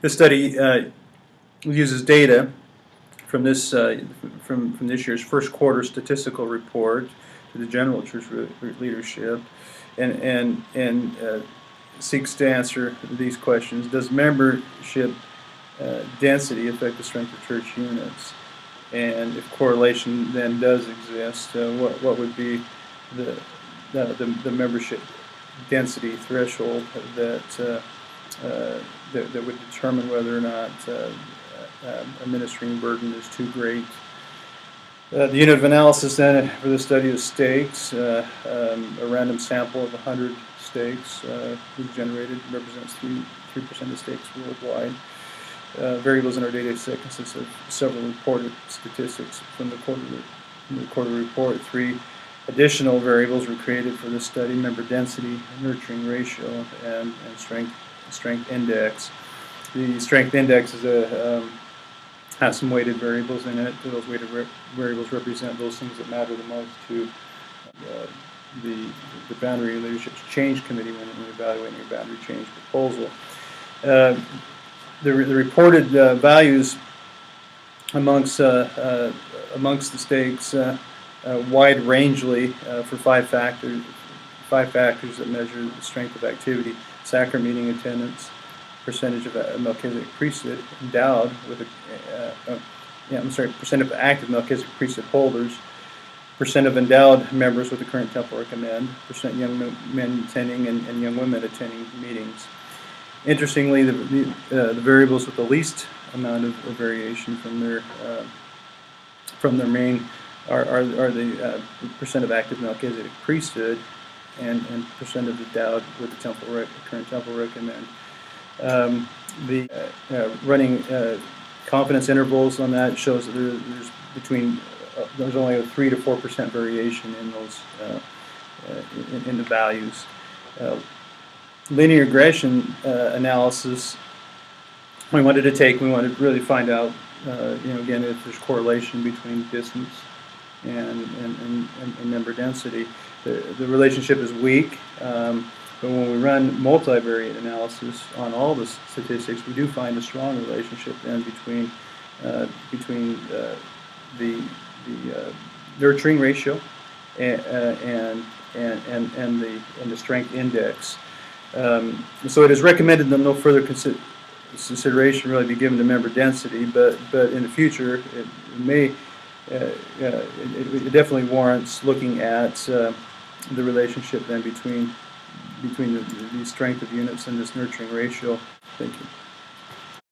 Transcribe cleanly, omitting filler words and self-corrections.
This study uses data from this from this year's first quarter statistical report to the general church leadership, and seeks to answer these questions. Does membership density affect the strength of church units? And if correlation then does exist, what would be the membership density threshold that would determine whether or not a ministering burden is too great? The unit of analysis then for the study of stakes, a random sample of 100 stakes was generated, represents 3% of stakes worldwide. Variables in our data set consist of several reported statistics from the quarter report. 3 additional variables were created for this study: member density, nurturing ratio, and strength index. The strength index is has some weighted variables in it. Those weighted variables represent those things that matter the most to the Boundary Leadership's Change Committee when evaluating a boundary change proposal. The reported values amongst the stakes wide rangely for five factors that measure the strength of activity: sacrament meeting attendance, percentage of Melchizedek priesthood endowed with percent of active Melchizedek priesthood holders, percent of endowed members with the current temple recommend, percent young men attending and young women attending meetings. Interestingly, the variables with the least amount of variation from their main are the percent of active Melchizedek priesthood and percent of endowed with the current temple recommend. Running confidence intervals on that shows that there's only a 3 to 4% variation in those in the values. Linear regression analysis. We wanted to really find out, again, if there's correlation between distance and member density. The relationship is weak. But when we run multivariate analysis on all the statistics, we do find a strong relationship then between the nurturing ratio and the strength index. So it is recommended that no further consideration really be given to member density, but in the future it definitely warrants looking at the relationship then between the strength of units and this nurturing ratio. Thank you.